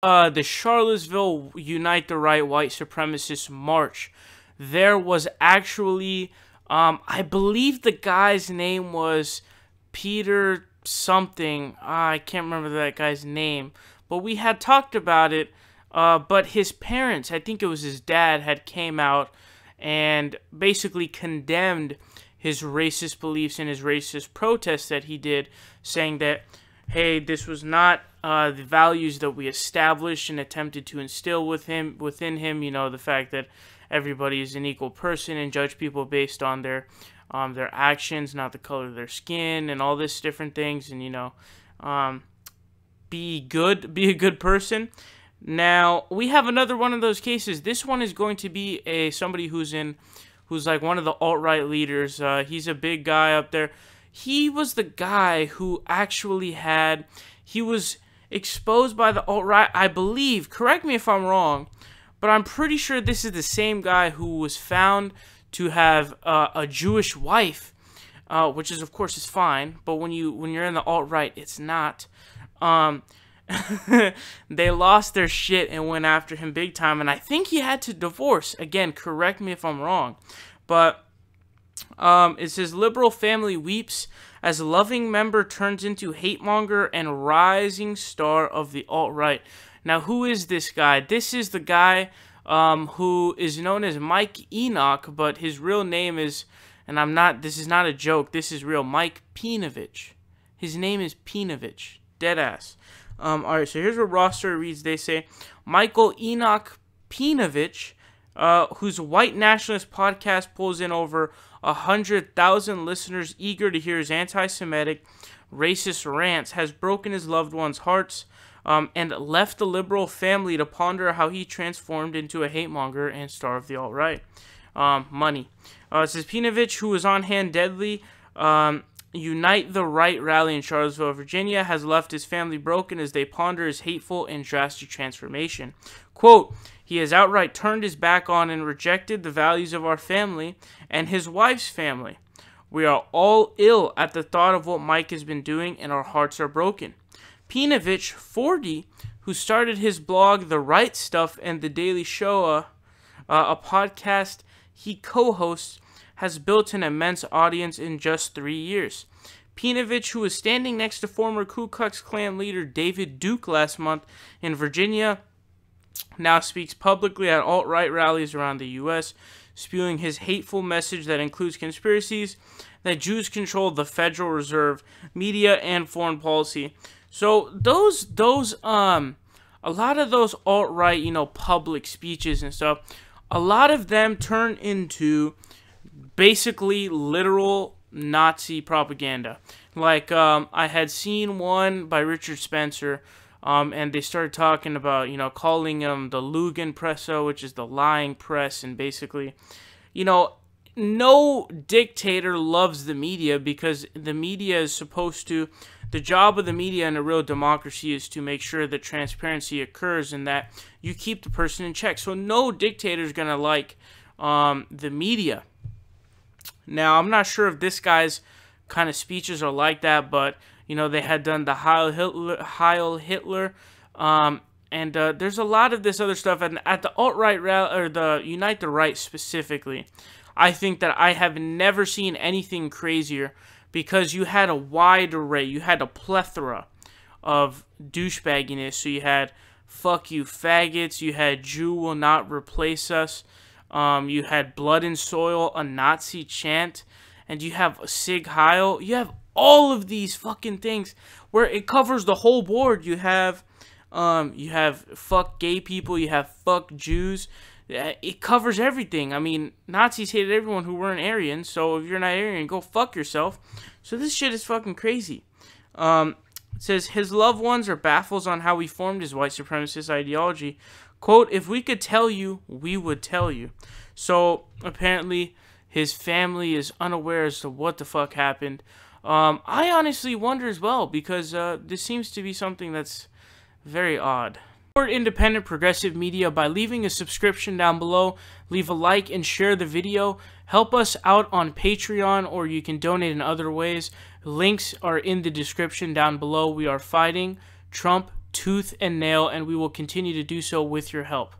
the Charlottesville Unite the Right White Supremacist March, there was actually, I believe the guy's name was Peter something. I can't remember that guy's name, but we had talked about it. But his parents, I think it was his dad, had came out and basically condemned his racist beliefs and his racist protests that he did, saying that, hey, this was not the values that we established and attempted to instill within him. You know, the fact that everybody is an equal person and judge people based on their actions, not the color of their skin, and all this different things. And, you know, be a good person. Now we have another one of those cases. This one is going to be somebody who's like one of the alt-right leaders. He's a big guy up there. He was the guy who actually he was exposed by the alt-right, I believe. Correct me if I'm wrong, but I'm pretty sure this is the same guy who was found to have a Jewish wife, which is, of course, is fine. But when you're in the alt-right, it's not. They lost their shit and went after him big time, and I think he had to divorce. Again, correct me if I'm wrong, but it says liberal family weeps as loving member turns into hatemonger and rising star of the alt-right. Now, who is this guy? This is the guy who is known as Mike Enoch, but his real name is, and this is not a joke, this is real, Mike Peinovich. His name is Peinovich, deadass. Alright, so here's what roster reads. They say, Michael Enoch Peinovich, whose white nationalist podcast pulls in over 100,000 listeners eager to hear his anti-Semitic, racist rants, has broken his loved ones' hearts, and left the liberal family to ponder how he transformed into a hatemonger and star of the alt-right. Money. It says, Peinovich, who was on hand deadly, Unite the Right rally in Charlottesville, Virginia, has left his family broken as they ponder his hateful and drastic transformation. Quote, he has outright turned his back on and rejected the values of our family and his wife's family. We are all ill at the thought of what Mike has been doing, and our hearts are broken. Peinovich, 40, who started his blog The Right Stuff and The Daily Shoah, a podcast he co-hosts, has built an immense audience in just 3 years. Peinovich, who was standing next to former Ku Klux Klan leader David Duke last month in Virginia, now speaks publicly at alt-right rallies around the U.S., spewing his hateful message that includes conspiracies, that Jews control the Federal Reserve, media, and foreign policy. So a lot of those alt-right, you know, public speeches and stuff, a lot of them turn into basically literal Nazi propaganda. Like, I had seen one by Richard Spencer, and they started talking about, you know, calling him the Lügenpresse, which is the lying press, and basically, you know, no dictator loves the media because the media is supposed to, the job of the media in a real democracy is to make sure that transparency occurs and that you keep the person in check. So no dictator is going to like the media. Now, I'm not sure if this guy's kind of speeches are like that, but, you know, they had done the Heil Hitler, and there's a lot of this other stuff. And at the alt-right rally, or the Unite the Right specifically, I think that I have never seen anything crazier because you had a wide array, you had a plethora of douchebagginess. So you had fuck you faggots, you had Jew will not replace us, you had blood and soil, a Nazi chant, and you have Sig Heil. You have all of these fucking things where it covers the whole board. You have fuck gay people, you have fuck Jews. It covers everything. I mean, Nazis hated everyone who weren't Aryan, so if you're not Aryan, go fuck yourself. So this shit is fucking crazy. It says, his loved ones are baffled on how he formed his white supremacist ideology. Quote, if we could tell you, we would tell you. So, apparently, his family is unaware as to what the fuck happened. I honestly wonder as well, because this seems to be something that's very odd. Support independent progressive media by leaving a subscription down below. Leave a like and share the video. Help us out on Patreon, or you can donate in other ways. Links are in the description down below. We are fighting Trump tooth and nail, and we will continue to do so with your help.